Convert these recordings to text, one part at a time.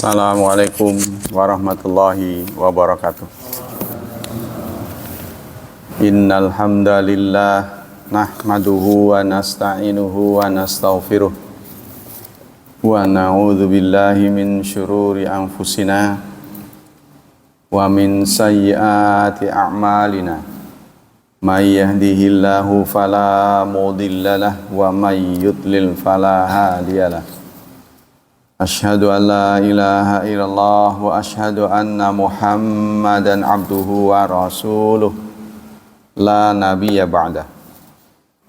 Assalamualaikum warahmatullahi wabarakatuh. Innal hamdalillah nahmaduhu wa nasta'inuhu wa nastaghfiruh wa na'udzu billahi min syururi anfusina wa min sayyiati a'malina. May yahdihillahu fala mudhillalah wa may yudlil fala hadiyalah. Asyhadu an la ilaha illallah wa asyhadu anna Muhammadan abduhu wa rasuluh la nabiyya ba'dah.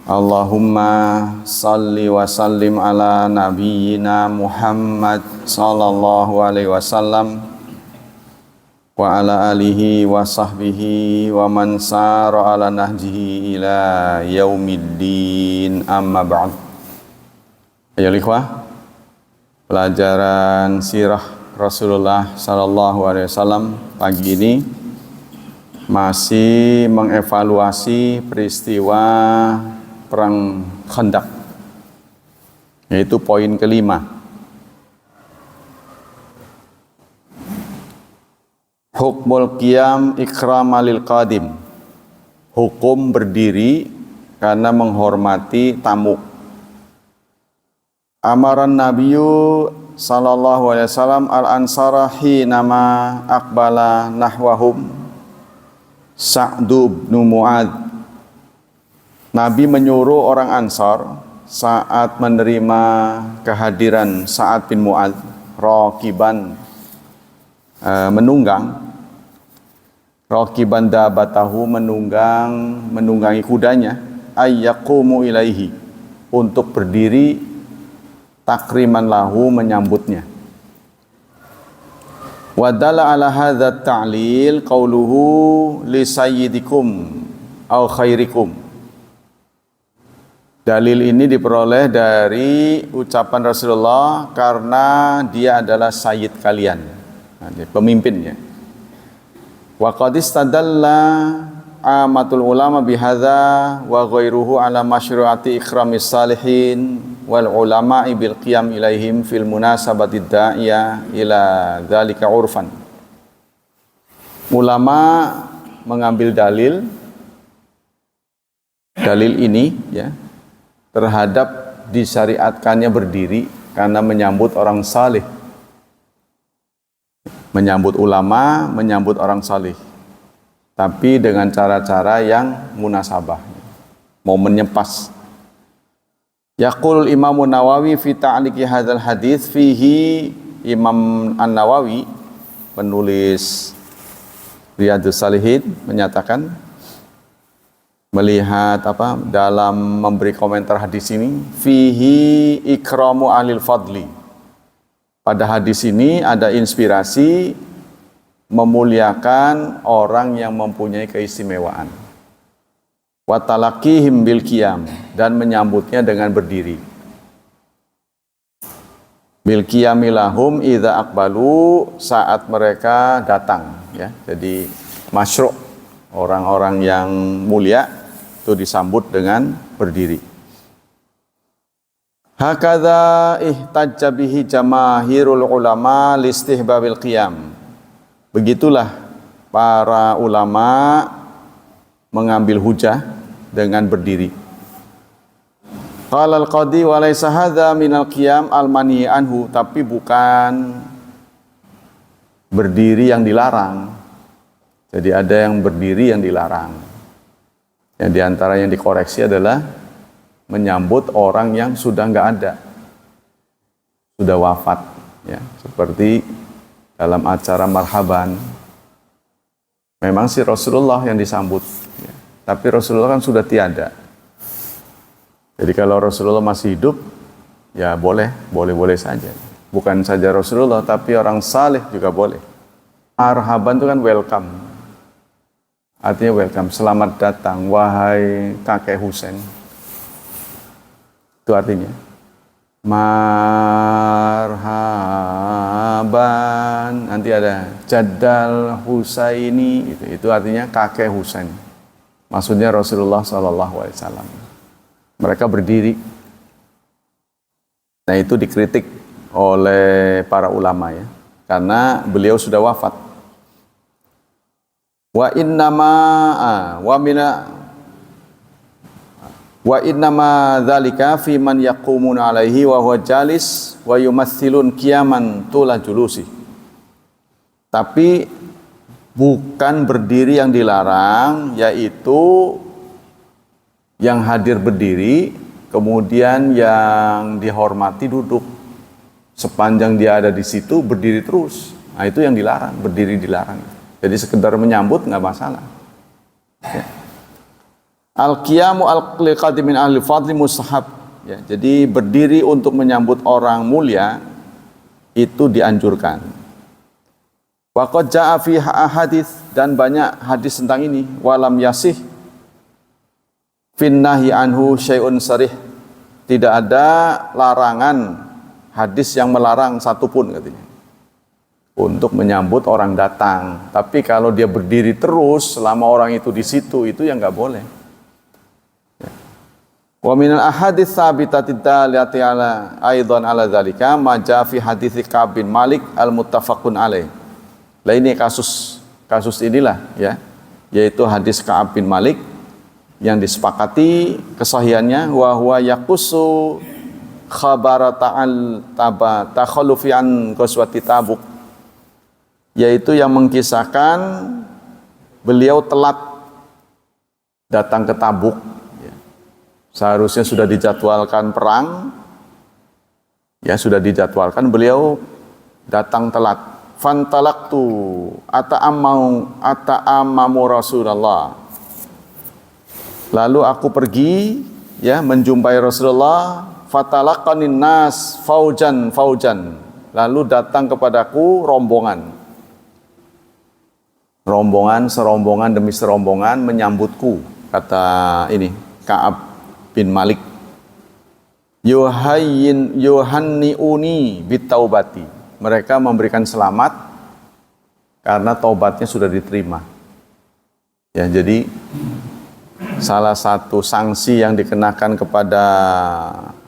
Allahumma salli wa sallim ala nabiyyina Muhammad sallallahu alaihi wasallam wa ala alihi wa sahbihi wa man sara ala nahjihi ila yaumiddin, amma ba'd. Ayo ikhwah, pelajaran sirah Rasulullah sallallahu alaihi wasallam pagi ini masih mengevaluasi peristiwa perang Khandaq, yaitu poin kelima. Hukmul qiyam ikramalil qadim, hukum berdiri karena menghormati tamu. Amaran Nabiyyu sallallahu alaihi wasallam al-ansara hinama aqbala nahwahum Sa'du bin Mu'ad. Nabi menyuruh orang Ansar saat menerima kehadiran Sa'ad bin Mu'ad, raqiban, raqiban dabatahu, menunggangi kudanya, ayyaqumu ilaihi, untuk berdiri takriman lahu, menyambutnya. Wadalla ala hadza ta'lil qauluhu li sayyidikum au khairikum. Dalil ini diperoleh dari ucapan Rasulullah karena dia adalah sayyid kalian, pemimpinnya. Wa qad istadalla amatul ulama bihadza wa ghairuhu ala masyru'ati ikramis salihin wal ulama'i bil qiyam ilaihim fil munasabati da'iyah ila dzalika urfan. Ulama mengambil dalil ini ya terhadap disyariatkannya berdiri karena menyambut orang saleh, menyambut ulama, menyambut orang saleh, tapi dengan cara-cara yang munasabah, momennya pas. Yaqul Imam Nawawi fi ta'liqi hadzal hadits fihi, Imam An-Nawawi penulis Riyadhus Shalihin menyatakan, melihat dalam memberi komentar hadis ini, fihi ikramu ahlil fadli, pada hadis ini ada inspirasi memuliakan orang yang mempunyai keistimewaan. Wa talaqihim bil qiyam, dan menyambutnya dengan berdiri. Bil qiyami lahum idza aqbalu, saat mereka datang ya. Jadi masyru', orang-orang yang mulia itu disambut dengan berdiri. Hakadza ihtajja bihi jamaahirul ulama listihbabil qiyam. Begitulah para ulama mengambil hujah dengan berdiri. Qala al-qadi wa laysa hadza minal qiyam al-mani anhu, tapi bukan berdiri yang dilarang. Jadi ada yang berdiri yang dilarang. Yang diantara yang dikoreksi adalah menyambut orang yang sudah enggak ada, sudah wafat ya, seperti dalam acara marhaban. Memang si Rasulullah yang disambut ya, tapi Rasulullah kan sudah tiada. Jadi kalau Rasulullah masih hidup ya boleh saja. Bukan saja Rasulullah, tapi orang saleh juga boleh. Marhaban itu kan welcome, artinya welcome, selamat datang wahai kakek Husain, itu artinya marhaban. Nanti ada Jaddal Husaini, itu artinya kakek Husain, maksudnya Rasulullah SAW. Mereka berdiri. Nah itu dikritik oleh para ulama ya. karena beliau sudah wafat. Wa innama dzalika fi man yaqumuna alaihi wa huwa jalis wa yumathilun qiyaman tula julusi. Tapi bukan berdiri yang dilarang, yaitu yang hadir berdiri, kemudian yang dihormati duduk. Sepanjang dia ada di situ berdiri terus. Nah, itu yang dilarang, berdiri dilarang. Jadi sekedar menyambut nggak masalah. Ya. Al-qiyamu al-liqadimin ahli fadli mustahab. Ya, jadi berdiri untuk menyambut orang mulia itu dianjurkan. Wa qad jaa fi hadits, dan banyak hadis tentang ini. Walam yasih finnahi anhu syai'un sarih. Tidak ada larangan, hadis yang melarang satupun katanya untuk menyambut orang datang. Tapi kalau dia berdiri terus selama orang itu di situ, itu yang nggak boleh. Wa minal ahadits tsabitati dalati ala aidan ala dzalika ma jaa fi hadits Ka'ab bin Malik al-muttafaqun alaih. Lah ini kasus inilah ya, yaitu hadis Ka'ab bin Malik yang disepakati kesahihannya, wa huwa yaqussu khabara takhallufi an ghazwati Tabuk, yaitu yang mengkisahkan beliau telat datang ke Tabuk. Seharusnya sudah dijadwalkan perang, ya sudah dijadwalkan, beliau datang telat. Fantalaqtu ata'ammamu Rasulullah. Lalu aku pergi ya menjumpai Rasulullah. Fatalaqanin nas faujan. Lalu datang kepadaku rombongan serombongan demi serombongan menyambutku, kata ini Ka'ab bin Malik. Yuhanniuni bitaubati. Mereka memberikan selamat karena taubatnya sudah diterima. Ya, jadi salah satu sanksi yang dikenakan kepada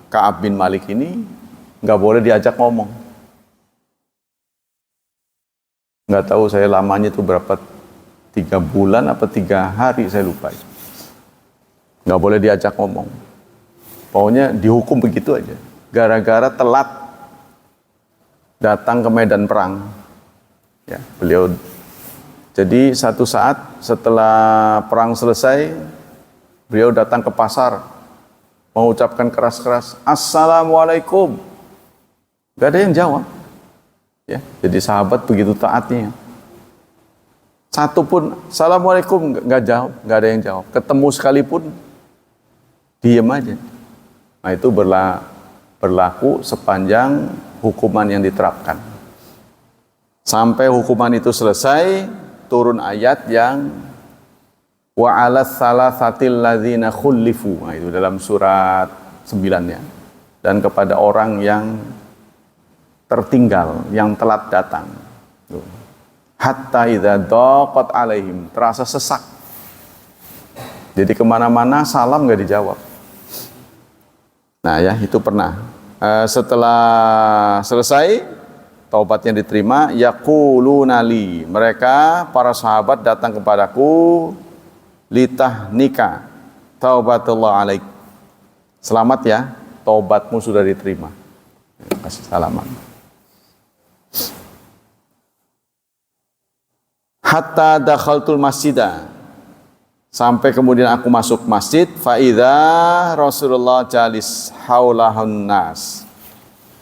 Ka'ab bin Malik ini, nggak boleh diajak ngomong. Nggak tahu saya lamanya itu berapa, 3 bulan apa 3 hari, saya lupa. Nggak boleh diajak ngomong. Pokoknya dihukum begitu aja. Gara-gara telat datang ke medan perang. Ya, beliau. Jadi satu saat setelah perang selesai, beliau datang ke pasar, mengucapkan keras-keras, Assalamualaikum. Gak ada yang jawab. Ya, jadi sahabat begitu taatnya. Satu pun Assalamualaikum nggak jawab, nggak ada yang jawab. Ketemu sekalipun diam aja. Nah, itu berlaku sepanjang hukuman yang diterapkan. Sampai hukuman itu selesai, turun ayat yang wa 'alas salasatil ladzina khullifu. Nah, itu dalam surat 9-nya. Dan kepada orang yang tertinggal, yang telat datang. Hatta idza daqat alaihim, terasa sesak. Jadi kemana-mana salam nggak dijawab. Nah ya, itu pernah. Setelah selesai, taubatnya diterima, yaquluna li, mereka para sahabat datang kepadaku, litahnika taubatullah alaik. Selamat ya, taubatmu sudah diterima. Kasih salaman. Hatta dakhaltul masjidah, sampai kemudian aku masuk masjid, faidha Rasulullah jalis haulahun nas.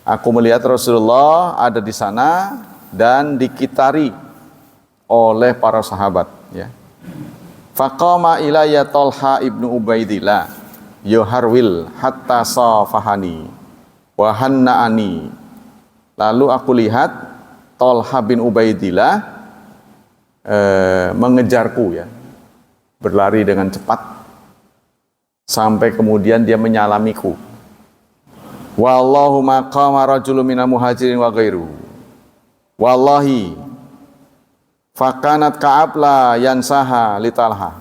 Aku melihat Rasulullah ada di sana dan dikitari oleh para sahabat. Ya. Faqama ilayya Talha ibnu Ubaidillah yuharwil hatta safahani wa hanna'ani. Lalu aku lihat Talha bin Ubaidillah mengejarku ya, berlari dengan cepat sampai kemudian dia menyalamiku. Wallahu maqama rajulun minal muhajirin wa ghairu. Wallahi fakanat Ka'ab la yansaha li Talha.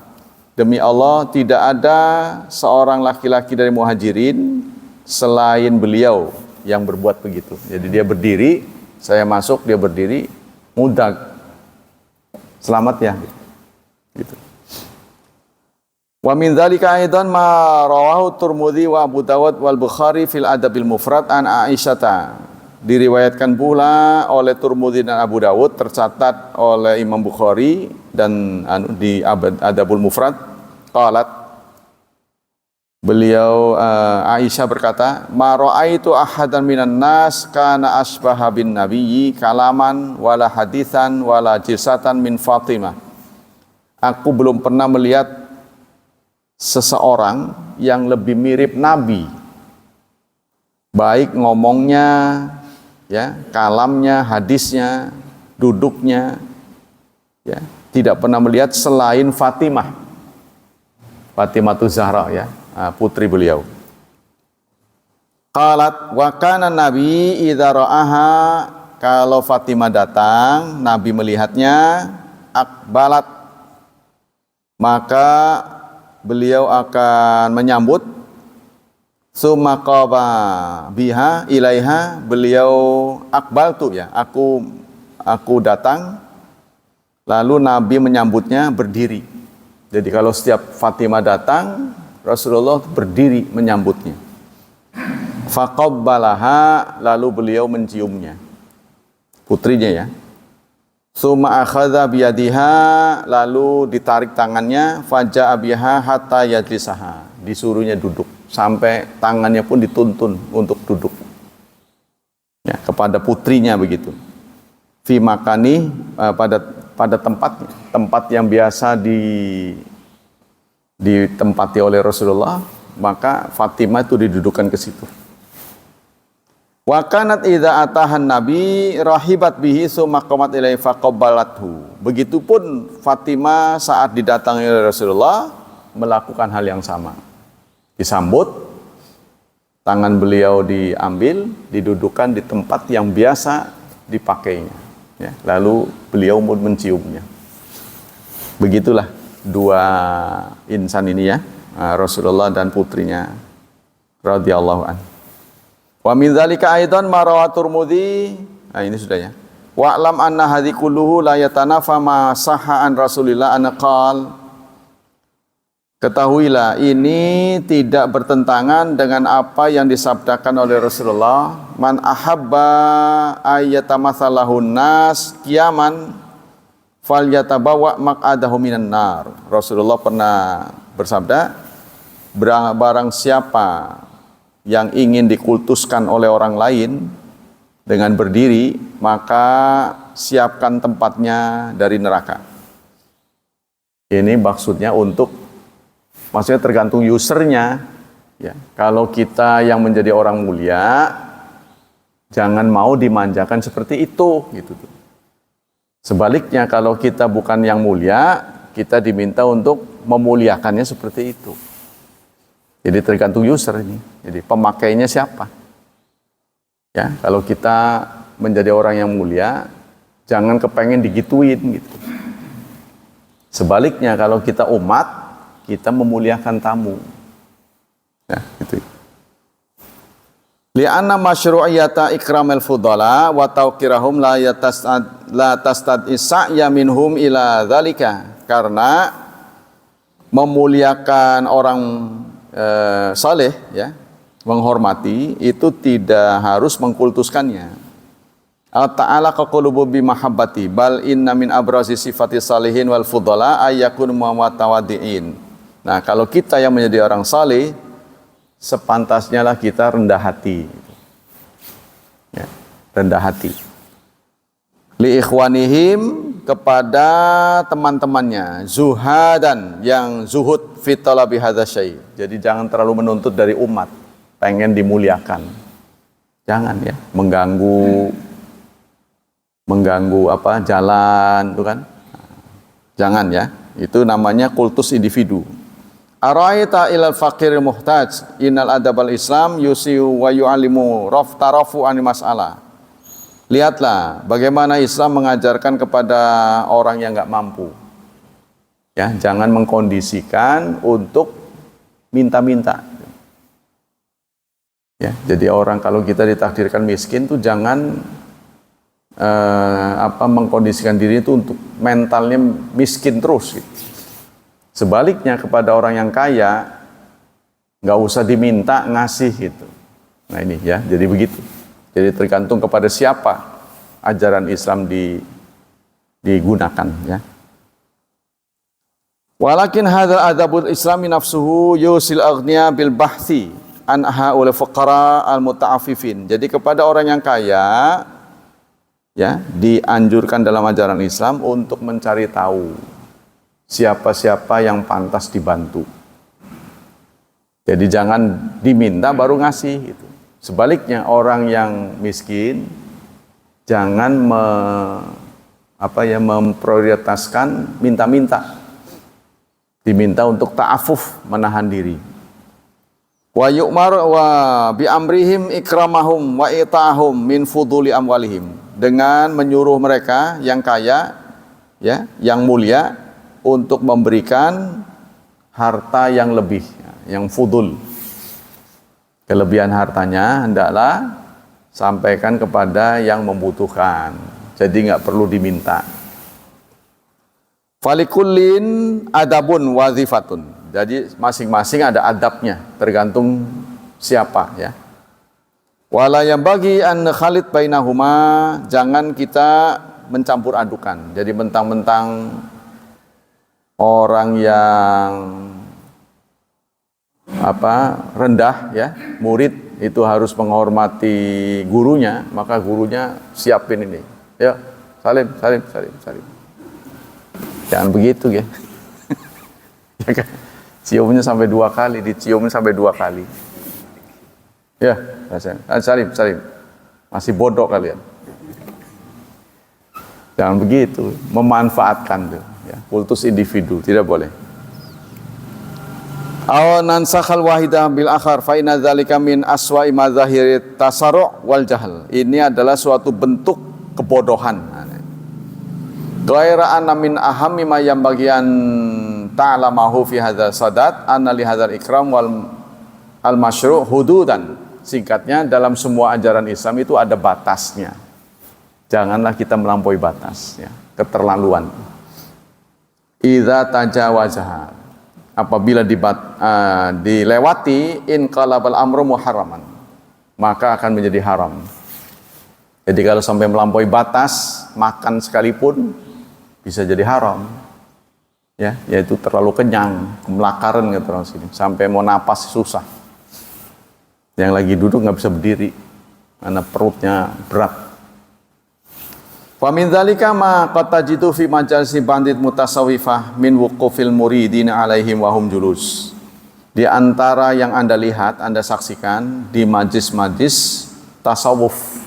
Demi Allah, tidak ada seorang laki-laki dari muhajirin selain beliau yang berbuat begitu. Jadi dia berdiri Saya masuk, dia berdiri, mudah, selamat ya. Gitu. Wa min dzalika aidan ma rawahu Tirmidzi wa Abu Dawud wal Bukhari fil Adabil Mufrad an Aisyata. Diriwayatkan pula oleh Tirmidzi dan Abu Dawud, tercatat oleh Imam Bukhari dan di Adabul Mufrad, qalat, beliau Aisyah berkata, ma ra'aitu ahadan minan nas kana asbaha bin nabiyyi kalaman wala haditsan wala jilsatan min Fatimah. Aku belum pernah melihat seseorang yang lebih mirip Nabi, baik ngomongnya, ya, kalamnya, hadisnya, duduknya, ya, tidak pernah melihat selain Fatimah Zahra, ya, putri beliau. Qalat wa kana nabi idza ra'aha, kalau Fatimah datang, Nabi melihatnya, akbalat, maka beliau akan menyambut, summa qaba biha ilaiha, beliau akbaltu, ya, aku datang, lalu Nabi menyambutnya berdiri. Jadi kalau setiap Fatimah datang, Rasulullah berdiri menyambutnya. Faqabbalaha, lalu beliau menciumnya, putrinya, ya. Summa akhadha biyadiha, lalu ditarik tangannya, faja'a biha hatta yajlisaha, disuruhnya duduk sampai tangannya pun dituntun untuk duduk, ya, kepada putrinya begitu. Fi makani, pada tempatnya, tempat yang biasa ditempati oleh Rasulullah, maka Fatimah itu didudukkan ke situ. Wa kanat idza atahan nabi rahibat bihi summa qamat ilaihi faqabbalathu. Begitupun Fatimah saat didatangi oleh Rasulullah melakukan hal yang sama. Disambut, tangan beliau diambil, didudukkan di tempat yang biasa dipakainya, ya. Lalu beliau pun menciumnya. Begitulah dua insan ini, ya, Rasulullah dan putrinya radhiyallahu anhu. Wa min dzalika aidan ma rawahu Tirmidzi, ini sudah, ya. Wa lam anna hadhi kulluhu la yatanafa ma sahha an Rasulillah an qala. Ketahuilah ini tidak bertentangan dengan apa yang disabdakan oleh Rasulullah, man ahabba ayyatamatsalahun nas qiyaman falyatabawa maq'adahu minan nar. Rasulullah pernah bersabda, barang siapa yang ingin dikultuskan oleh orang lain dengan berdiri, maka siapkan tempatnya dari neraka. Ini maksudnya maksudnya tergantung usernya, ya. Kalau kita yang menjadi orang mulia, jangan mau dimanjakan seperti itu, gitu. Sebaliknya, kalau kita bukan yang mulia, kita diminta untuk memuliakannya seperti itu. Jadi tergantung user ini. Jadi pemakainya siapa? Ya, kalau kita menjadi orang yang mulia, jangan kepengen digituin, gitu. Sebaliknya, kalau kita umat, kita memuliakan tamu. Ya, gitu. Li'anna masyru'iyata ikramil fudala wa tauqirahum la tastad isa'ya minhum ila dzalika. Karena memuliakan orang saleh, ya, menghormati, itu tidak harus mengkultuskannya. Ta'ala qaqulubu bi mahabbati bal inna min abrazi sifati salihin wal fudala ayyakun muwatawaddiin. Nah, kalau kita yang menjadi orang saleh, sepantasnya lah kita rendah hati, ya, rendah hati. Li ikhwanihim, kepada teman-temannya, zuhadan, yang zuhud fi talabi hadza syai'. Jadi jangan terlalu menuntut dari umat, pengen dimuliakan. Jangan, ya, mengganggu jalan, itu kan. Jangan, ya. Itu namanya kultus individu. Araita ilal faqiril muhtaj innal adabal Islam yusiu wa yu'allimu raftarafu an mas'alah. Lihatlah bagaimana Islam mengajarkan kepada orang yang enggak mampu. Ya, jangan mengkondisikan untuk minta-minta. Ya, jadi orang kalau kita ditakdirkan miskin tuh jangan mengkondisikan diri itu untuk mentalnya miskin terus gitu. Sebaliknya kepada orang yang kaya nggak usah diminta, ngasih gitu. Nah ini ya, jadi begitu. Jadi tergantung kepada siapa ajaran Islam digunakan ya. Walakin hadzal adabul islami nafsuhu yusil aghniya bil bahthi an haula fuqara al muta'affifin. Jadi kepada orang yang kaya ya, dianjurkan dalam ajaran Islam untuk mencari tahu siapa-siapa yang pantas dibantu. Jadi jangan diminta baru ngasih gitu. Sebaliknya orang yang miskin jangan memprioritaskan minta-minta. Diminta untuk ta'afuf, menahan diri. Wa yu'mar wa bi amrihim ikramahum wa ita'ahum min fuduli amwalihim. Dengan menyuruh mereka yang kaya ya, yang mulia untuk memberikan harta yang lebih, yang fudul. Kelebihan hartanya hendaklah sampaikan kepada yang membutuhkan. Jadi nggak perlu diminta. Falikullin adabun wazifatun. Jadi masing-masing ada adabnya, tergantung siapa ya. Wala yang bagi an khalid bainahuma, jangan kita mencampur adukan. Jadi mentang-mentang orang yang rendah ya, murid itu harus menghormati gurunya, maka gurunya siapin ini. Ya, salim. Jangan begitu ya. Ya kan? Ciumnya sampai 2 kali, diciumnya sampai 2 kali. Ya, salim. Masih bodoh kalian. Jangan begitu, memanfaatkan tuh. Ya, kultus individu tidak boleh. Aw nansakhal wahidah bil akhar fa inna dzalika min aswa'i madzahirit tasarru' wal jahl. Ini adalah suatu bentuk kebodohan. Ghaira anna min ahammi ma yambagian ta'lamahu fi hadzal sadat anna li hadzal ikram wal al masyru' hududan. Singkatnya, dalam semua ajaran Islam itu ada batasnya. Janganlah kita melampaui batas ya, keterlaluan. Idza tajawazaha, apabila dilewati in qalabal amru muharraman, maka akan menjadi haram. Jadi kalau sampai melampaui batas, makan sekalipun bisa jadi haram. Ya, yaitu terlalu kenyang, melakaran gitu orang sini, sampai mau napas susah. Yang lagi duduk nggak bisa berdiri karena perutnya berat. Wa min dzalika ma qad tajidu fi majalisi bandit mutasawwifah min wuqufil muridina alaihim wa hum julus. Di antara yang Anda lihat, Anda saksikan di majlis-majlis tasawuf.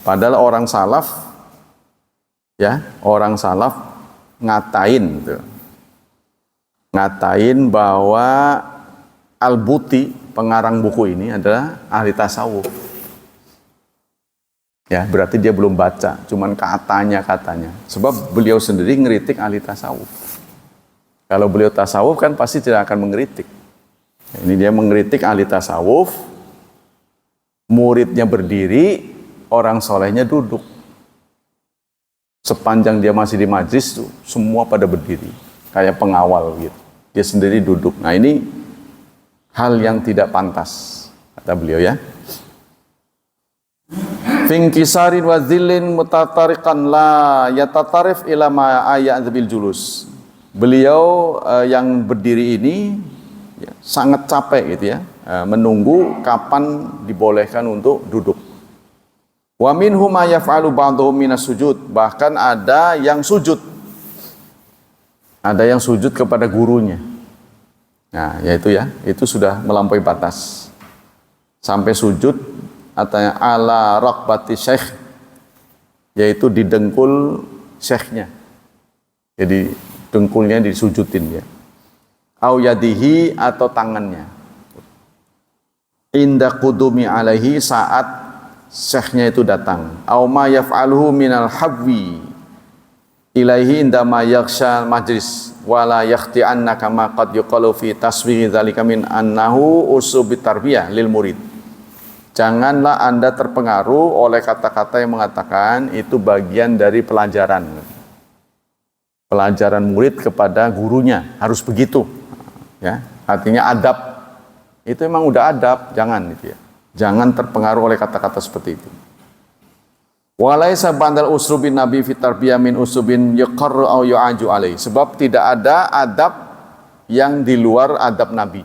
Padahal orang salaf ya, orang salaf ngatain bahwa Al-Buti, pengarang buku ini adalah ahli tasawuf. Ya, berarti dia belum baca, cuman katanya. Sebab beliau sendiri ngeritik ahli tasawuf. Kalau beliau tasawuf kan pasti tidak akan mengkritik. Ini dia mengkritik ahli tasawuf, muridnya berdiri, orang solehnya duduk. Sepanjang dia masih di majlis tuh, semua pada berdiri, kayak pengawal gitu. Dia sendiri duduk. Nah ini hal yang tidak pantas, kata beliau ya. Finkisarin wa dhillin mutatarikan la yatatarif ila ma aya'dbil julus. Beliau yang berdiri ini ya, sangat capek gitu ya, menunggu kapan dibolehkan untuk duduk. Wa minhum ma yaf'alu ba'dhum minas sujud, bahkan ada yang sujud. Ada yang sujud kepada gurunya. Nah, yaitu ya, itu sudah melampaui batas. Sampai sujud atau ala raqbati syekh, yaitu di dengkul syekhnya. Jadi dengkulnya disujudin ya. Au yadihi, atau tangannya. Inda qudumi alaihi, saat syekhnya itu datang. Au ma yaf'aluhu minal habwi ilaihi indama yakhsha majlis wala yakhti'anna kama qad yuqalu fi taswiri dzalika min annahu usubit tarbiyah lil murid. Janganlah Anda terpengaruh oleh kata-kata yang mengatakan itu bagian dari pelajaran. Pelajaran murid kepada gurunya harus begitu. Ya, artinya adab. Itu memang udah adab, jangan gitu ya. Jangan terpengaruh oleh kata-kata seperti itu. Walaisa bandal usrubin nabi fi tarbiyah min usubin yaqarru aw yu'aju alai. Sebab tidak ada adab yang di luar adab Nabi.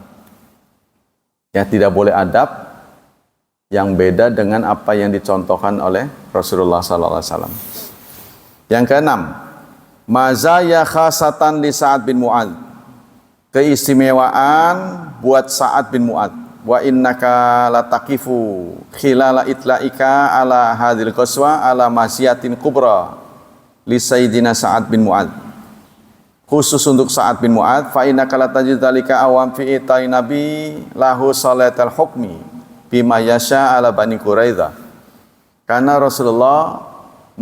Ya, tidak boleh adab yang beda dengan apa yang dicontohkan oleh Rasulullah SAW. Yang keenam, mazaya khasatan li Sa'ad bin Mu'adz. Keistimewaan buat Sa'ad bin Mu'adz. Wa innaka lataqifu khilala itla'ika ala hadhil qaswa ala masyiatin kubra li Sayyidina Sa'ad bin Mu'adz. Khusus untuk Sa'ad bin Mu'adz, fa innaka latajid dzalika awam fi itai nabi lahu salatal hukmi bima yasha ala Bani Quraidah. Karena Rasulullah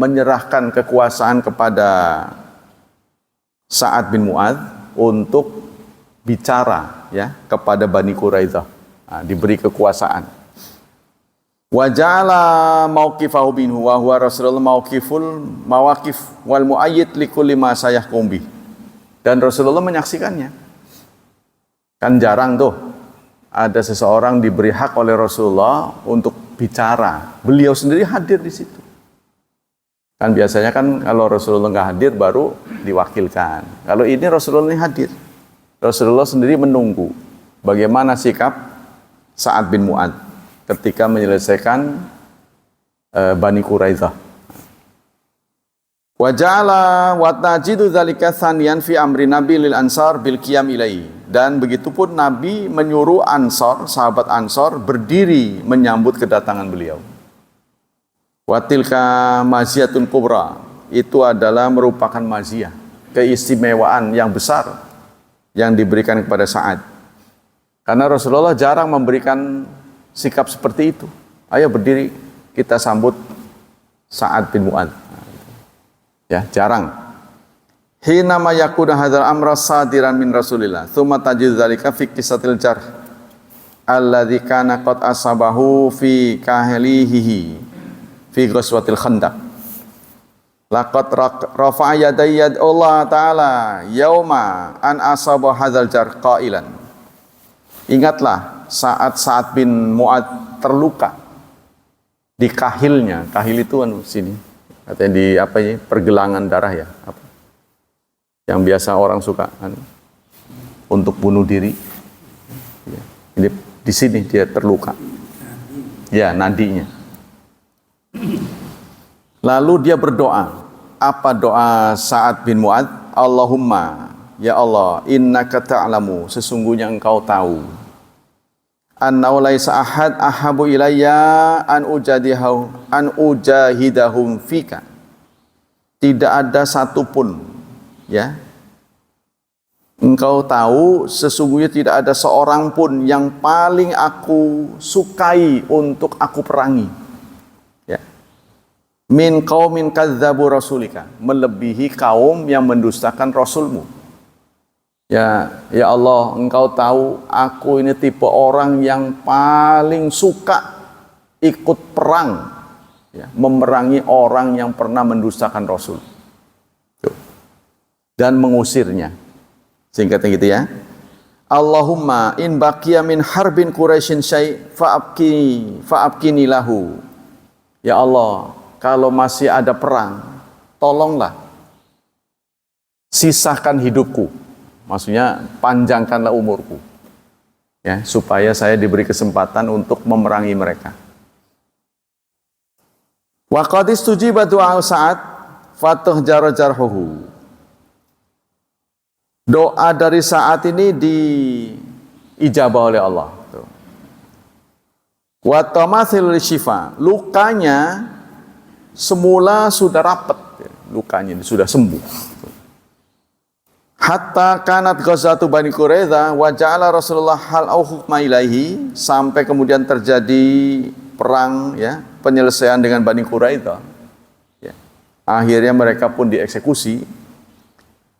menyerahkan kekuasaan kepada Sa'ad bin Mu'adz untuk bicara ya kepada Bani Quraidah. Nah, diberi kekuasaan. Wa ja'ala mauqifahu minhu wa huwa Rasulullah mauqiful mawaqif wal muayyid likulli ma sayahkum bih. Dan Rasulullah menyaksikannya. Kan jarang tuh ada seseorang diberi hak oleh Rasulullah untuk bicara. Beliau sendiri hadir di situ. Kan biasanya kan kalau Rasulullah nggak hadir baru diwakilkan. Kalau ini Rasulullah hadir. Rasulullah sendiri menunggu bagaimana sikap Sa'ad bin Mu'adz ketika menyelesaikan Bani Quraidah. Wa ja'ala wa tajidu dzalika tsaniyan fi amri Nabi lil Ansar bil qiyam ilaihi. Dan begitupun Nabi menyuruh Ansar, sahabat Ansar berdiri menyambut kedatangan beliau. Wa tilka maziyatun kubra. Itu adalah merupakan maziyah, keistimewaan yang besar yang diberikan kepada Sa'ad. Karena Rasulullah jarang memberikan sikap seperti itu. Ayo berdiri kita sambut Sa'ad bin Mu'adz. Ya, jarang. Hina ma yakuna hadzal amra sadiran min Rasulillah, tsumma tajidu dzalika fi qisatil jarh alladzi kana qad asabahu fi kahlihi fi ghazwatil Khandaq. Laqad rafa'a yadayya Allah taala yauma an asaba hadzal jarh qailan. Ingatlah saat Sa'ad bin Mu'adz terluka di kahilnya. Kahil itu sini. Katanya di apa ini pergelangan darah ya, apa? Yang biasa orang suka untuk bunuh diri. Ya. Ini di sini dia terluka. Ya, nadinya. Lalu dia berdoa. Apa doa Sa'ad bin Mu'adz? Allahumma, ya Allah, innaka ta'lamu, sesungguhnya engkau tahu. Annahu laisa ahad ahabu ilayya an ujahidahum fika. Tidak ada satupun, ya. Engkau tahu sesungguhnya tidak ada seorang pun yang paling aku sukai untuk aku perangi. Ya. Min qaumin kadzdzabu rasulika, melebihi kaum yang mendustakan rasulmu. Ya Allah, engkau tahu aku ini tipe orang yang paling suka ikut perang, ya, memerangi orang yang pernah mendustakan Rasul. Tuh. Dan mengusirnya. Singkatnya gitu ya. Allahumma in baqiya min harbin Quraisyin syai' fa'abkini lahu. Ya Allah, kalau masih ada perang, tolonglah sisahkan hidupku. Maksudnya panjangkanlah umurku, ya, supaya saya diberi kesempatan untuk memerangi mereka. Wa qad istujiba du'a Sa'ad fatuh jarhuhu. Doa dari Sa'ad ini diijabah oleh Allah. Wa tamathil syifa, lukanya semula sudah rapat, lukanya sudah sembuh. Hatta kanat ghazatu Bani Quraidah wa ja'ala Rasulullah hal au hukma ilaihi, sampai kemudian terjadi perang, ya, penyelesaian dengan Bani Quraidah. Ya. Akhirnya mereka pun dieksekusi.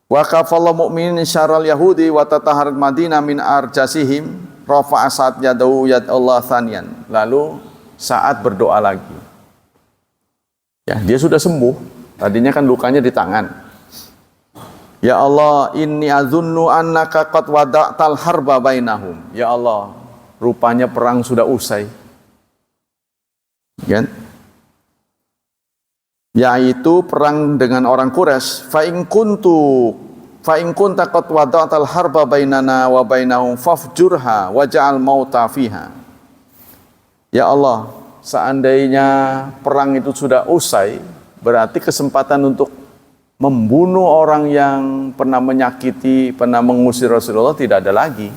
Wa kafallahu mu'minin syarral yahudi wa tataharat Madinah min arjasihim rafa'a Sa'ad yadahu yad Allah thaniyan. Lalu saat berdoa lagi. Ya, dia sudah sembuh. Tadinya kan lukanya di tangan. Ya Allah, inni azunnu annaka qad wada'tal harba bainahum. Ya Allah, rupanya perang sudah usai. Kan? Yaitu perang dengan orang Quraisy. Fa in kunta qad wada'tal harba bainana wa bainahum fafjurha waj'al mauta fiha. Ya Allah, seandainya perang itu sudah usai, berarti kesempatan untuk membunuh orang yang pernah menyakiti, pernah mengusir Rasulullah tidak ada lagi.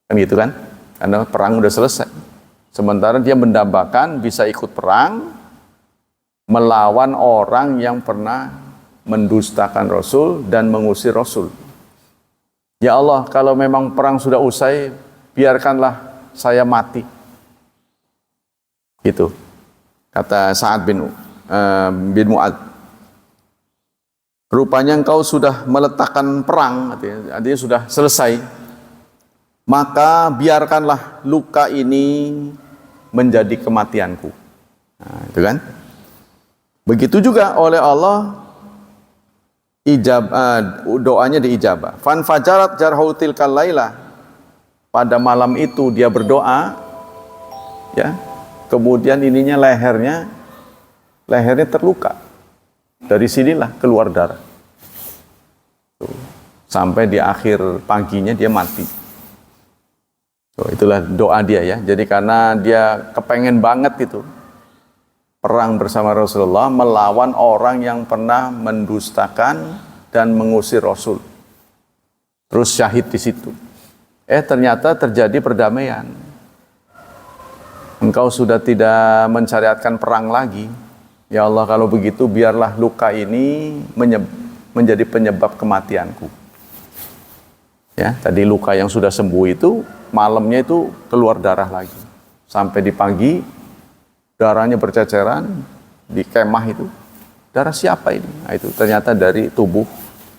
Kan gitu kan? Karena perang sudah selesai. Sementara dia mendambakan bisa ikut perang melawan orang yang pernah mendustakan Rasul dan mengusir Rasul. Ya Allah, kalau memang perang sudah usai, biarkanlah saya mati. Itu kata Sa'ad bin Mu'adz. Rupanya engkau sudah meletakkan perang, artinya sudah selesai. Maka biarkanlah luka ini menjadi kematianku. Nah, itu kan? Begitu juga oleh Allah doanya diijabah. Fan fajarat jarhu tilkal laila. Pada malam itu dia berdoa, ya. Kemudian ininya lehernya terluka. Dari sinilah keluar darah. Sampai di akhir paginya dia mati. Itulah doa dia ya. Jadi karena dia kepengen banget itu perang bersama Rasulullah melawan orang yang pernah mendustakan dan mengusir Rasul. Terus syahid di situ. Ternyata terjadi perdamaian. Engkau sudah tidak mensyariatkan perang lagi. Ya Allah, kalau begitu biarlah luka ini menjadi penyebab kematianku. Ya, tadi luka yang sudah sembuh itu malamnya itu keluar darah lagi. Sampai di pagi darahnya berceceran di kemah itu. Darah siapa ini? Nah, itu ternyata dari tubuh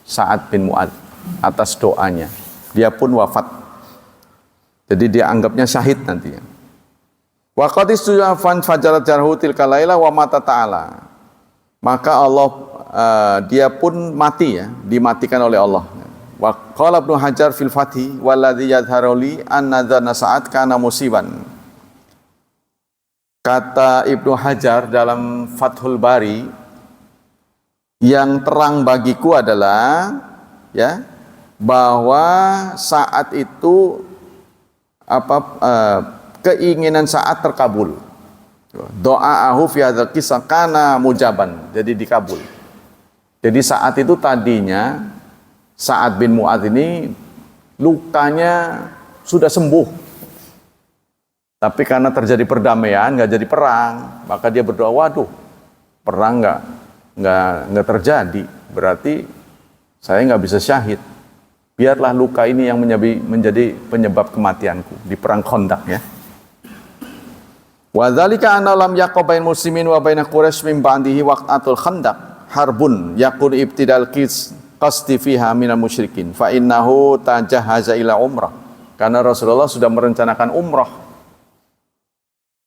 Sa'ad bin Mu'adz atas doanya. Dia pun wafat. Jadi dia anggapnya syahid nantinya. Wa qad istujafan fajarat jarhu tilka laila wa mata ta'ala. Maka Allah dia pun mati ya, dimatikan oleh Allah. Wa qala Ibnu Hajar fil Fathi walladzi yadhharu li anna dzana Sa'ad kana musiban. Kata Ibnu Hajar dalam Fathul Bari, yang terang bagiku adalah ya bahwa saat itu keinginan Sa'ad terkabul. Doa'ahu fi hadzal qissah kana mujaban, jadi dikabul. Jadi saat itu tadinya Sa'ad bin Mu'adz ini lukanya sudah sembuh. Tapi karena terjadi perdamaian, nggak jadi perang, maka dia berdoa, waduh, perang nggak terjadi, berarti saya nggak bisa syahid. Biarlah luka ini yang menjadi penyebab kematianku di perang Khandaq ya. Wa dzalika anna lam yaqbain muslimin wa baina Quraisy min ba'dihi waqtatul Khandaq harbun yakun ibtidal qasdi fiha minal musyrikin fa innahu tajahaza ila umrah. Karena Rasulullah sudah merencanakan umrah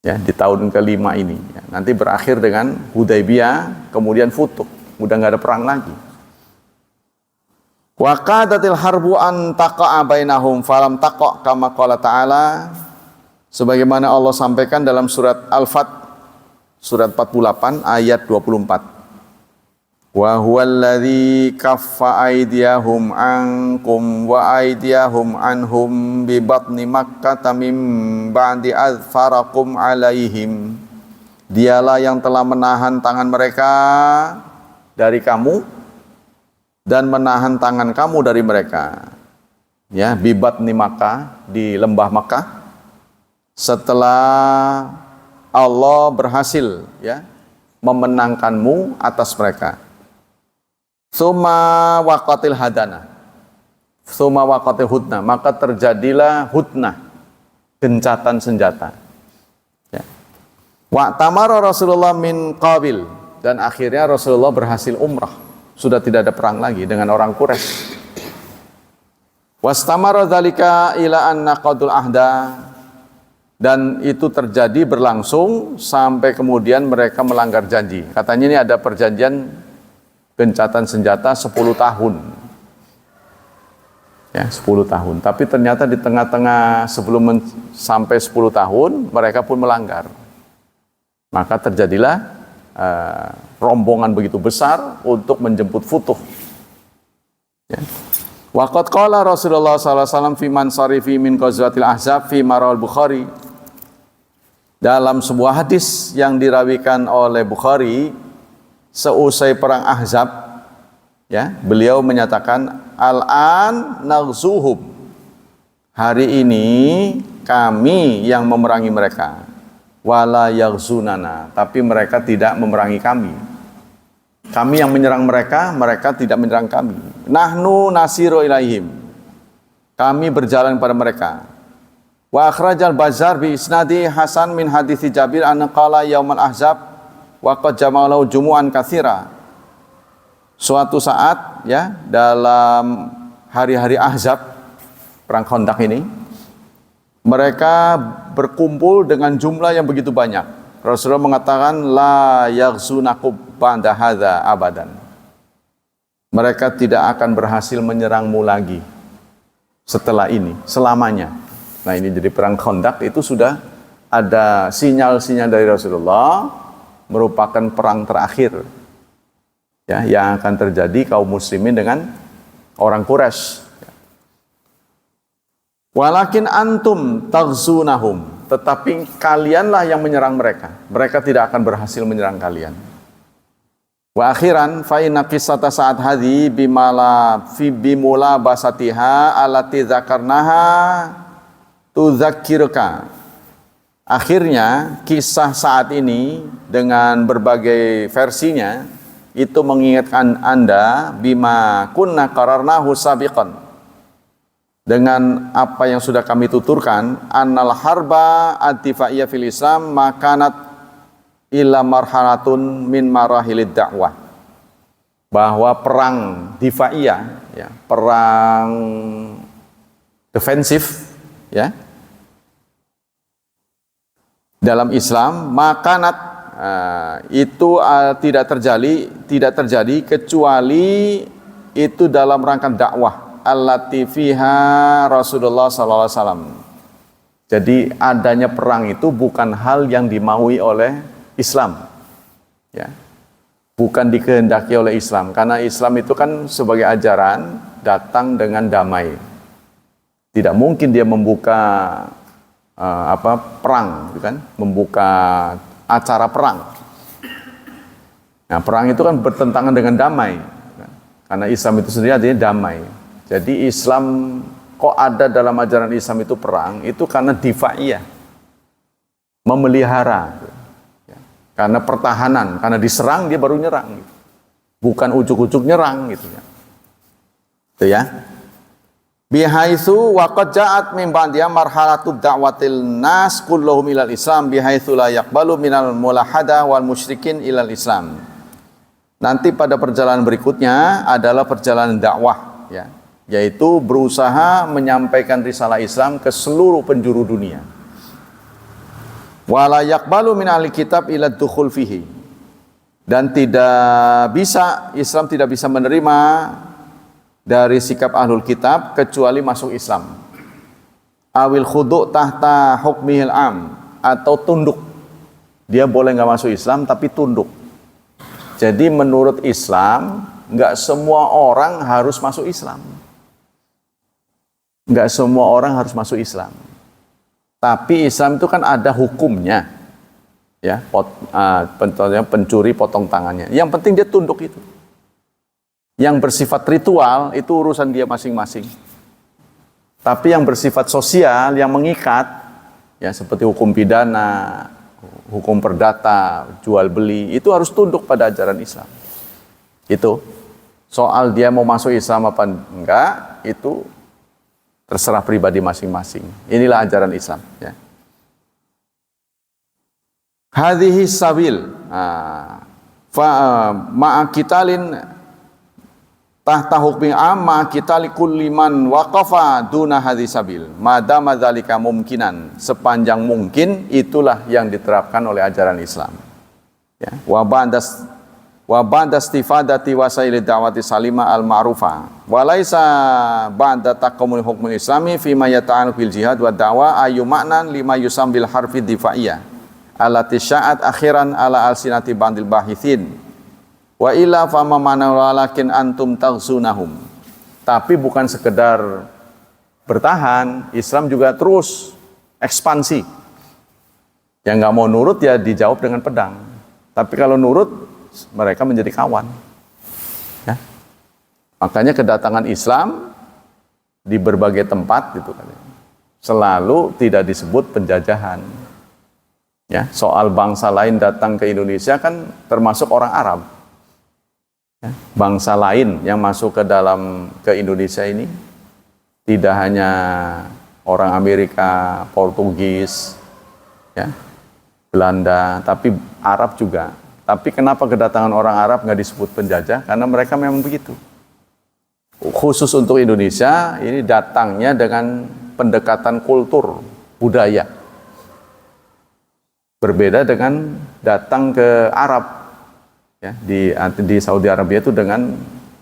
ya di tahun kelima ini ya. Nanti berakhir dengan Hudaybiyah, kemudian Futuh, udah nggak ada perang lagi. Wa qadatil harbu an taqa'a bainahum falam taqa' kama qala ta'ala, sebagaimana Allah sampaikan dalam surat Al-Fat surat 48 ayat 24. Wa huwallazi kaffa aydiyahum ankum wa aydiyahum anhum bi batni Makkah mim ba'di azfarakum alaihim. Dialah yang telah menahan tangan mereka dari kamu dan menahan tangan kamu dari mereka. Ya, bi batni Makkah, di lembah Makkah, setelah Allah berhasil ya memenangkanmu atas mereka. Suma waqatil hadana, suma waqatil hudna, maka terjadilah hudnah, gencatan senjata. Ya. Wa tamara Rasulullah min qabil, dan akhirnya Rasulullah berhasil umrah, sudah tidak ada perang lagi dengan orang Quraisy. Wastamara dzalika ila an naqadul ahda, Dan itu terjadi berlangsung sampai kemudian mereka melanggar janji. Katanya ini ada perjanjian gencatan senjata 10 tahun. Ya, 10 tahun. Tapi ternyata di tengah-tengah sebelum sampai 10 tahun mereka pun melanggar. Maka terjadilah rombongan begitu besar untuk menjemput Futuh. Ya. Waqad qala Rasulullah sallallahu alaihi wasallam fi man sarifi min ghazwatil Ahzab fi marawal Bukhari. Dalam sebuah hadis yang dirawikan oleh Bukhari seusai perang Ahzab, ya, beliau menyatakan al-an naghzuhum. Hari ini kami yang memerangi mereka. Wala yaghzunana, tapi mereka tidak memerangi kami. Kami yang menyerang mereka, mereka tidak menyerang kami. Nahnu nasiru ilaihim. Kami berjalan pada mereka. Wa akhrajal Bazzar bi isnadi Hasan min hadithi Jabir anna qala yaumal ahzab wa qad jama'u jumu'an katsira. Suatu saat, ya, dalam hari-hari Ahzab, perang Khandaq ini, mereka berkumpul dengan jumlah yang begitu banyak. Rasulullah mengatakan la yaghzunakum ba'da hadza abadan. Mereka tidak akan berhasil menyerangmu lagi setelah ini, selamanya. Nah, ini jadi perang Khandaq itu sudah ada sinyal-sinyal dari Rasulullah merupakan perang terakhir, ya, yang akan terjadi kaum muslimin dengan orang Quraisy. Walakin antum taghzunahum, tetapi kalianlah yang menyerang mereka. Mereka tidak akan berhasil menyerang kalian. Wa akhiran fa inna qissata sa'at hadhi bimala fi bimula basatiha allati dzakarnaha tudzakkiruka. Akhirnya kisah saat ini dengan berbagai versinya itu mengingatkan Anda bima kunna qararnahu sabiqan, dengan apa yang sudah kami tuturkan, annal harba ad-difaiyah fil Islam makanat illa marhalatun min marahilid dakwah. Bahwa perang difaiyah, ya, perang defensif, ya, dalam Islam makanat itu tidak terjadi kecuali itu dalam rangka dakwah. Allati fiha Rasulullah sallallahu alaihi wasallam. Jadi adanya perang itu bukan hal yang dimaui oleh Islam, ya, bukan dikehendaki oleh Islam, karena Islam itu kan sebagai ajaran datang dengan damai. Tidak mungkin dia membuka perang, kan, membuka acara perang. Nah, perang itu kan bertentangan dengan damai, kan? Karena Islam itu sendiri artinya damai. Jadi Islam, kok ada dalam ajaran Islam itu perang, itu karena difaiyah, memelihara, ya, karena pertahanan, karena diserang dia baru nyerang, gitu. Bukan ujuk-ujuk nyerang, gitu ya. Itu ya. Bihaitsu waqad ja'at min ba'diha marhalatud da'watil nas kulluhum ilal Islam bihaitsu la yaqbalu minal mulahada wal musyrikin ilal Islam. Nanti pada perjalanan berikutnya adalah perjalanan dakwah, ya, yaitu berusaha menyampaikan risalah Islam ke seluruh penjuru dunia. Wala yaqbalu min ahli kitab ila dukhul fihi. Dan Islam tidak bisa menerima dari sikap ahlul kitab kecuali masuk Islam. Awil khudu' tahta hukmihil am, atau tunduk. Dia boleh nggak masuk Islam tapi tunduk. Jadi menurut Islam nggak semua orang harus masuk Islam. Nggak semua orang harus masuk Islam. Tapi Islam itu kan ada hukumnya, ya, pencuri potong tangannya. Yang penting dia tunduk itu. Yang bersifat ritual itu urusan dia masing-masing. Tapi yang bersifat sosial, yang mengikat, ya, seperti hukum pidana, hukum perdata, jual beli, itu harus tunduk pada ajaran Islam. Itu soal dia mau masuk Islam apa enggak, itu terserah pribadi masing-masing. Inilah ajaran Islam, ya. Hadhihi sabil ma'akitalin tahta hukmi amma kita likulli man waqafa duna hadhihi sabil madama dzalika mumkinan, sepanjang mungkin itulah yang diterapkan oleh ajaran Islam. Ya, wa ba'da istifadati wasaili da'wati salima al ma'rufa wa laisa ba'da taqammul hukmul islami fi ma yata'alluq bil jihad wa da'wa ayu ma'nan lima yusam bil harfi difaiyah allati sya'at akhiran ala alsinati bandil bahithin wa illa fama mana walakin antum taghsunahum. Tapi bukan sekedar bertahan, Islam juga terus ekspansi. Yang nggak mau nurut ya dijawab dengan pedang. Tapi kalau nurut mereka menjadi kawan. Ya. Makanya kedatangan Islam di berbagai tempat gitu kan, selalu tidak disebut penjajahan. Ya, soal bangsa lain datang ke Indonesia kan termasuk orang Arab. Ya, bangsa lain yang masuk ke Indonesia ini tidak hanya orang Amerika, Portugis, ya, Belanda, tapi Arab juga. Tapi kenapa kedatangan orang Arab nggak disebut penjajah? Karena mereka memang begitu. Khusus untuk Indonesia, ini datangnya dengan pendekatan kultur, budaya. Berbeda dengan datang ke Arab. Ya, di Saudi Arabia itu dengan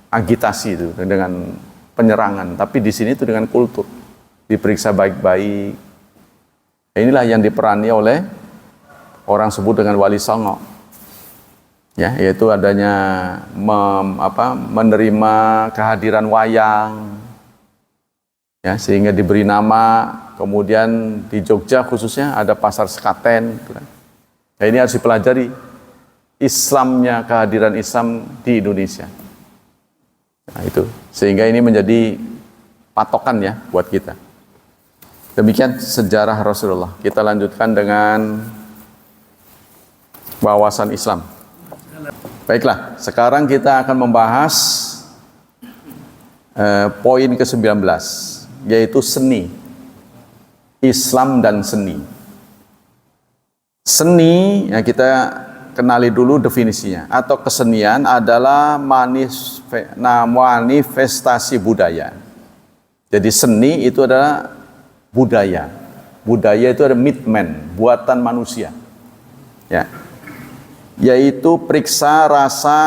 agitasi, itu, dengan penyerangan. Tapi di sini itu dengan kultur. Diperiksa baik-baik. Inilah yang diperani oleh orang sebut dengan Wali Songo. Ya, yaitu adanya menerima kehadiran wayang, ya, sehingga diberi nama. Kemudian di Jogja khususnya ada pasar sekaten. Nah, ini harus dipelajari Islamnya, kehadiran Islam di Indonesia. Nah, itu sehingga ini menjadi patokan ya buat kita. Demikian sejarah Rasulullah. Kita lanjutkan dengan wawasan Islam. Baiklah, sekarang kita akan membahas poin ke-19, yaitu seni. Islam dan seni. Seni, ya kita kenali dulu definisinya. Atau kesenian adalah manifestasi budaya. Jadi seni itu adalah budaya. Budaya itu ada mitmen, buatan manusia. Ya. Yaitu periksa rasa,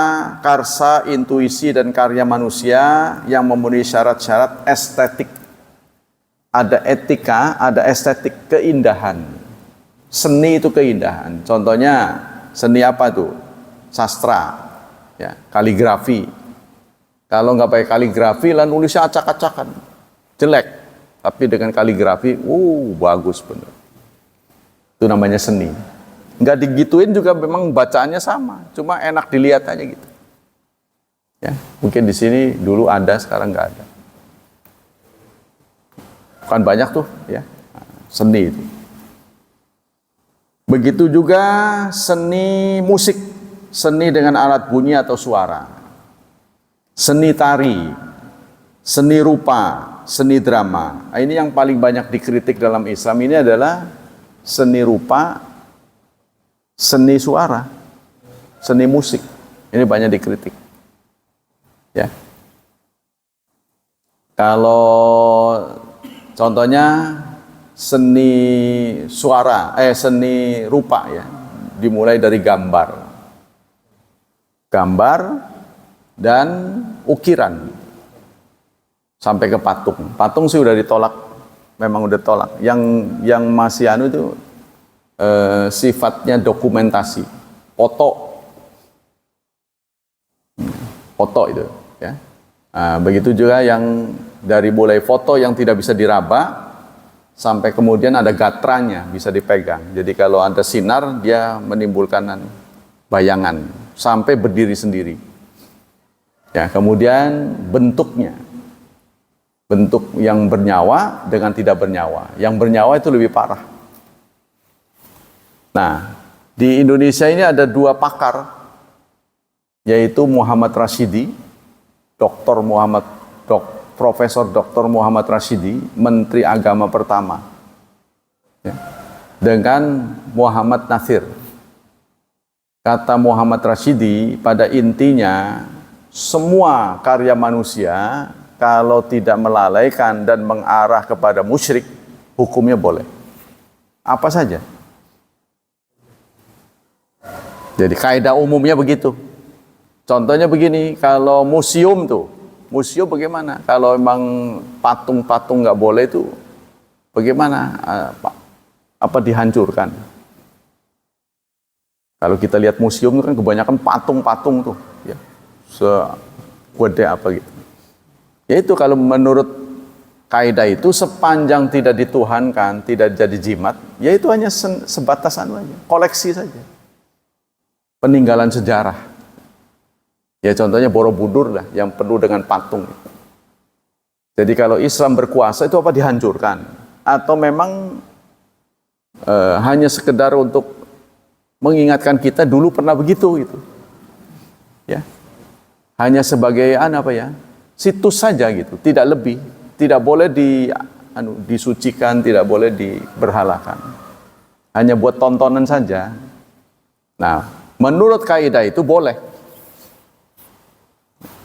karsa, intuisi dan karya manusia yang memenuhi syarat-syarat estetik. Ada etika, ada estetik, keindahan. Seni itu keindahan. Contohnya seni apa tuh? Sastra, ya, kaligrafi. Kalau nggak pakai kaligrafi, lah nulisnya acak-acakan, jelek. Tapi dengan kaligrafi, bagus bener. Itu namanya seni. Nggak digituin juga memang bacaannya sama, cuma enak dilihat aja gitu. Ya, mungkin di sini dulu ada, sekarang nggak ada. Bukan banyak tuh, ya, seni itu. Begitu juga seni musik, seni dengan alat bunyi atau suara, seni tari, seni rupa, seni drama. Nah, ini yang paling banyak dikritik dalam Islam ini adalah seni rupa, seni suara, seni musik. Ini banyak dikritik. Ya. Kalau contohnya seni suara, seni rupa ya, dimulai dari gambar dan ukiran sampai ke patung. Patung sih udah ditolak, memang udah tolak. Yang masih itu sifatnya dokumentasi, foto itu, ya. Nah, begitu juga yang dari mulai foto yang tidak bisa diraba sampai kemudian ada gatranya bisa dipegang. Jadi kalau ada sinar dia menimbulkan bayangan sampai berdiri sendiri. Ya, kemudian bentuknya, bentuk yang bernyawa dengan tidak bernyawa. Yang bernyawa itu lebih parah. Nah, di Indonesia ini ada dua pakar, yaitu Muhammad Rashidi, Profesor Dr. Muhammad Rashidi, Menteri Agama pertama, ya, dengan Muhammad Nasir. Kata Muhammad Rashidi, pada intinya semua karya manusia kalau tidak melalaikan dan mengarah kepada musyrik, hukumnya boleh. Apa saja. Jadi kaidah umumnya begitu. Contohnya begini, kalau museum tuh, museum bagaimana? Kalau emang patung-patung nggak boleh itu, bagaimana? Apa dihancurkan? Kalau kita lihat museum itu kan kebanyakan patung-patung tuh, ya, segede apa gitu. Ya itu kalau menurut kaidah itu sepanjang tidak dituhankan, tidak jadi jimat, ya itu hanya sebatas aja, koleksi saja. Peninggalan sejarah. Ya contohnya Borobudur lah yang penuh dengan patung. Jadi kalau Islam berkuasa itu apa dihancurkan? Atau memang hanya sekedar untuk mengingatkan kita dulu pernah begitu gitu. Ya. Hanya sebagai situs saja gitu, tidak lebih, tidak boleh disucikan, tidak boleh diberhalakan. Hanya buat tontonan saja. Nah, menurut kaidah itu boleh.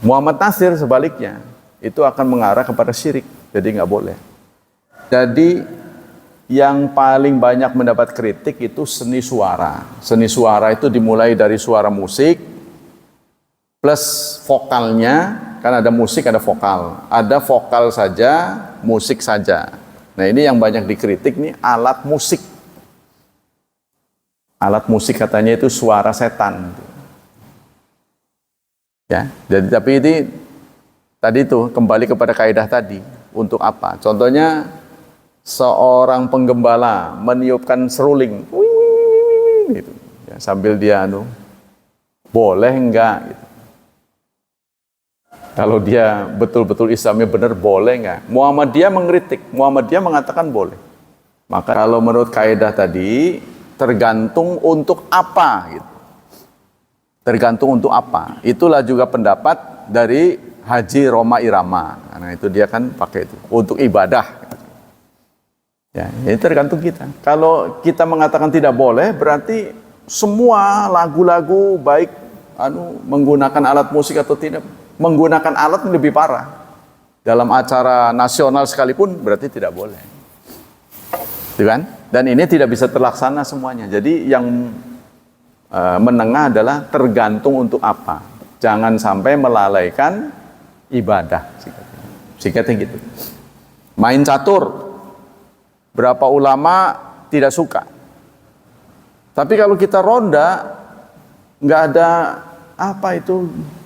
Muhammad Nasir sebaliknya, itu akan mengarah kepada syirik, jadi nggak boleh. Jadi yang paling banyak mendapat kritik itu seni suara. Seni suara itu dimulai dari suara musik plus vokalnya, kan ada musik ada vokal. Ada vokal saja, musik saja. Nah ini yang banyak dikritik nih, alat musik. Alat musik katanya itu suara setan. Ya, jadi tapi ini tadi itu kembali kepada kaidah tadi. Untuk apa? Contohnya seorang penggembala meniupkan seruling gitu, ya, sambil dia boleh enggak gitu. Kalau dia betul-betul Islamnya benar, boleh enggak? Muhammadiyah mengkritik, Muhammadiyah mengatakan boleh. Maka kalau menurut kaidah tadi tergantung untuk apa gitu. Tergantung untuk apa. Itulah juga pendapat dari Haji Roma Irama. Karena itu dia kan pakai itu untuk ibadah. Ya, ini tergantung kita. Kalau kita mengatakan tidak boleh, berarti semua lagu-lagu baik menggunakan alat musik atau tidak menggunakan alat lebih parah. Dalam acara nasional sekalipun berarti tidak boleh. Gitu kan? Dan ini tidak bisa terlaksana semuanya. Jadi yang menengah adalah tergantung untuk apa. Jangan sampai melalaikan ibadah. Sikatnya gitu. Main catur. Berapa ulama tidak suka. Tapi kalau kita ronda, nggak ada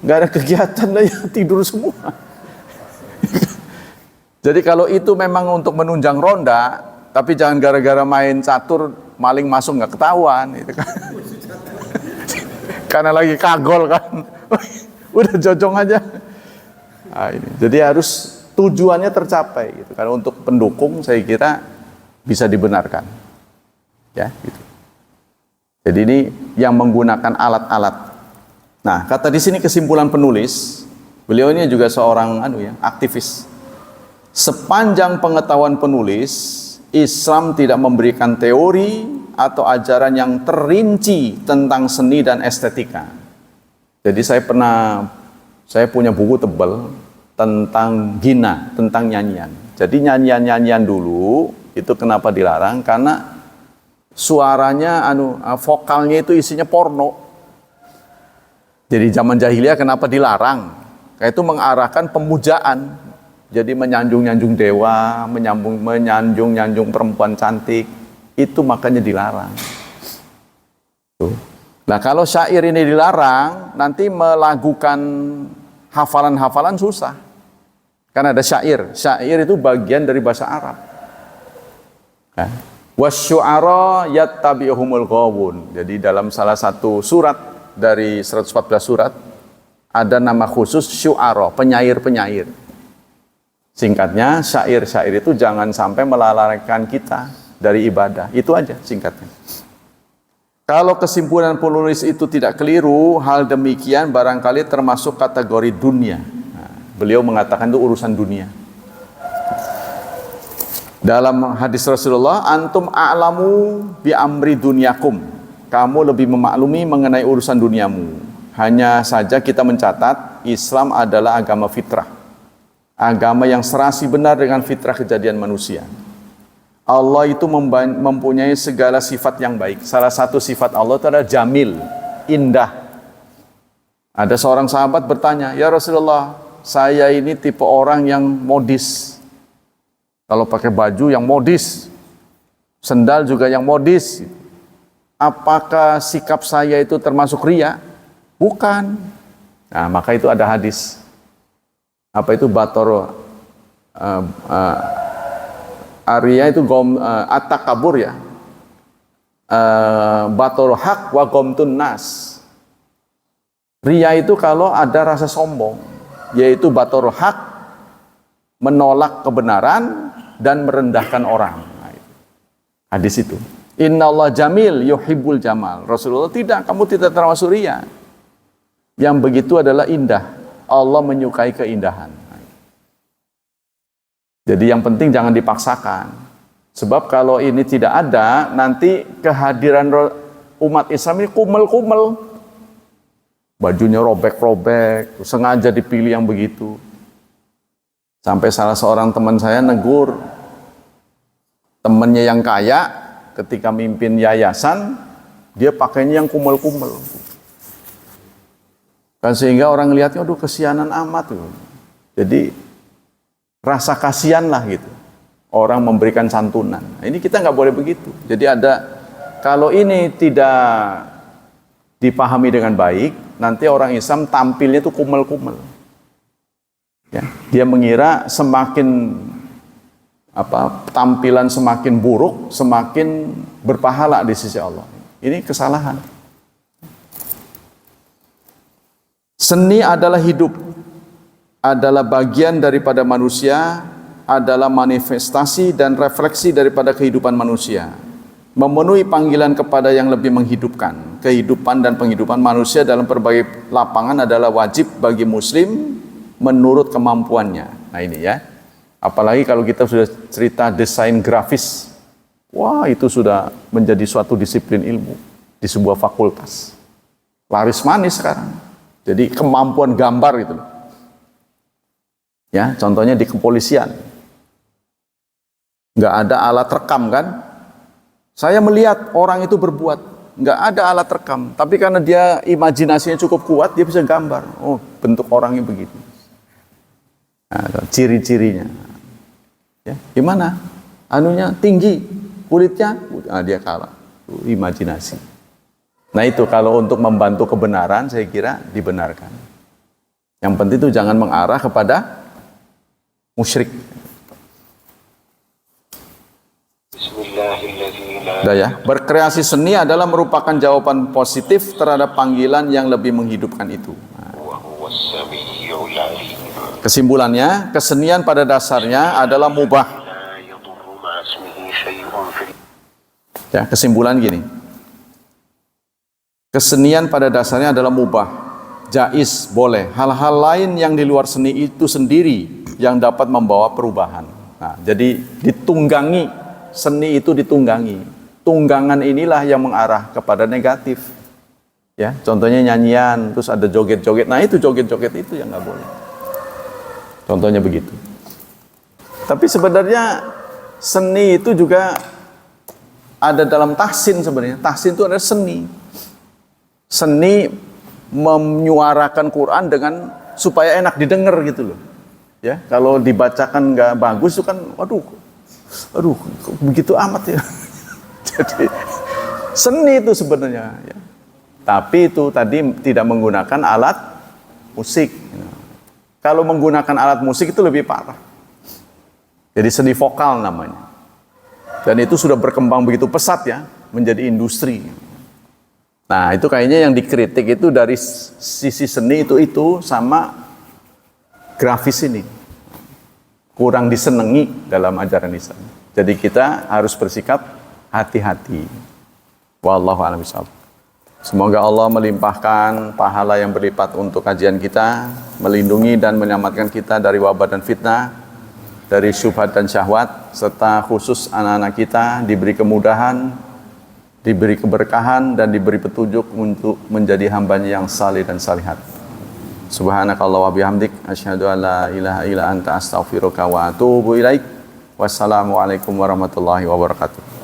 nggak ada kegiatan lah, ya tidur semua. Jadi kalau itu memang untuk menunjang ronda, tapi jangan gara-gara main catur maling masuk nggak ketahuan, gitu kan? Karena lagi kagol kan, udah jojong aja. Nah, ini. Jadi harus tujuannya tercapai, gitu. Karena untuk pendukung saya kira bisa dibenarkan, ya gitu. Jadi ini yang menggunakan alat-alat. Nah, kata di sini kesimpulan penulis, beliau ini juga seorang aktivis. Sepanjang pengetahuan penulis, Islam tidak memberikan teori atau ajaran yang terinci tentang seni dan estetika. Jadi saya punya buku tebal tentang ghina, tentang nyanyian. Jadi nyanyian-nyanyian dulu itu kenapa dilarang? Karena suaranya vokalnya itu isinya porno. Jadi zaman jahiliyah kenapa dilarang? Kayak itu mengarahkan pemujaan. Jadi menyanjung-nyanjung dewa, menyanjung-nyanjung perempuan cantik. Itu makanya dilarang. Tuh. Nah, kalau syair ini dilarang, nanti melakukan hafalan-hafalan susah. Karena ada syair. Syair itu bagian dari bahasa Arab. Wasyu'ara yattabi'uhumul ghawun. Jadi dalam salah satu surat dari 114 surat ada nama khusus syu'ara, penyair-penyair. Singkatnya, syair-syair itu jangan sampai melalaikan kita dari ibadah. Itu aja singkatnya. Kalau kesimpulan penulis itu tidak keliru, hal demikian barangkali termasuk kategori dunia. Nah, beliau mengatakan itu urusan dunia. Dalam hadis Rasulullah, antum a'lamu bi amri dunyakum. Kamu lebih memaklumi mengenai urusan duniamu. Hanya saja kita mencatat Islam adalah agama fitrah. Agama yang serasi benar dengan fitrah kejadian manusia. Allah itu mempunyai segala sifat yang baik. Salah satu sifat Allah itu adalah jamil, indah. Ada seorang sahabat bertanya, "Ya Rasulullah, saya ini tipe orang yang modis. Kalau pakai baju yang modis, sendal juga yang modis. Apakah sikap saya itu termasuk riya?" Bukan. Nah, maka itu ada hadis. Apa itu batoro? Arya itu at-takabur ya. Batoro hak wa gomtun nas. Riya itu kalau ada rasa sombong, yaitu batoro hak, menolak kebenaran dan merendahkan orang. Nah, hadis itu. Innallaha jamil yuhibbul jamal. Rasulullah tidak, kamu tidak termasuk riya. Yang begitu adalah indah. Allah menyukai keindahan. Jadi yang penting jangan dipaksakan. Sebab kalau ini tidak ada, nanti kehadiran umat Islam ini kumel-kumel. Bajunya robek-robek, sengaja dipilih yang begitu. Sampai salah seorang teman saya negur temannya yang kaya, ketika mimpin yayasan, dia pakainya yang kumel-kumel. Kan sehingga orang lihatnya, aduh kesianan amat. Jadi rasa kasihan lah gitu. Orang memberikan santunan. Nah, ini kita nggak boleh begitu. Jadi kalau ini tidak dipahami dengan baik, nanti orang Islam tampilnya itu kumel-kumel. Ya, dia mengira semakin tampilan semakin buruk, semakin berpahala di sisi Allah. Ini kesalahan. Seni adalah hidup, adalah bagian daripada manusia, adalah manifestasi dan refleksi daripada kehidupan manusia. Memenuhi panggilan kepada yang lebih menghidupkan. Kehidupan dan penghidupan manusia dalam berbagai lapangan adalah wajib bagi muslim menurut kemampuannya. Nah ini ya. Apalagi kalau kita sudah cerita desain grafis. Wah, itu sudah menjadi suatu disiplin ilmu di sebuah fakultas. Laris manis sekarang. Jadi kemampuan gambar gitu. Ya, contohnya di kepolisian. Nggak ada alat rekam kan? Saya melihat orang itu berbuat, nggak ada alat rekam. Tapi karena dia imajinasinya cukup kuat, dia bisa gambar. Oh, bentuk orangnya begitu. Nah, ciri-cirinya. Ya, gimana? Anunya tinggi, kulitnya, dia kalah. Imajinasi. Nah itu kalau untuk membantu kebenaran saya kira dibenarkan. Yang penting itu jangan mengarah kepada musyrik. Udah ya, berkreasi seni adalah merupakan jawaban positif terhadap panggilan yang lebih menghidupkan itu. Nah. Kesimpulannya, kesenian pada dasarnya adalah mubah. Ya, kesimpulan gini. Kesenian pada dasarnya adalah mubah, jaiz, boleh. Hal-hal lain yang di luar seni itu sendiri yang dapat membawa perubahan. Nah, jadi ditunggangi, seni itu ditunggangi. Tunggangan inilah yang mengarah kepada negatif. Ya, contohnya nyanyian, terus ada joget-joget. Nah, itu joget-joget itu yang nggak boleh. Contohnya begitu. Tapi sebenarnya seni itu juga ada dalam tahsin sebenarnya. Tahsin itu adalah seni. Seni menyuarakan Quran dengan supaya enak didengar gitu loh. Ya, kalau dibacakan nggak bagus itu kan, waduh, begitu amat ya. Jadi seni itu sebenarnya. Ya. Tapi itu tadi tidak menggunakan alat musik. Kalau menggunakan alat musik itu lebih parah. Jadi seni vokal namanya. Dan itu sudah berkembang begitu pesat ya, menjadi industri. Nah itu kayaknya yang dikritik itu dari sisi seni itu sama grafis ini. Kurang disenangi dalam ajaran Islam. Jadi kita harus bersikap hati-hati. Wallahu a'lam bishawab. Semoga Allah melimpahkan pahala yang berlipat untuk kajian kita, melindungi dan menyelamatkan kita dari wabah dan fitnah, dari syubhat dan syahwat, serta khusus anak-anak kita diberi kemudahan, diberi keberkahan dan diberi petunjuk untuk menjadi hambanya yang saleh dan salihat. Subhanakallah wa bihamdik asyhadu an la ilaha illa anta astaghfiruka wa atubu ilaik. Wassalamualaikum warahmatullahi wabarakatuh.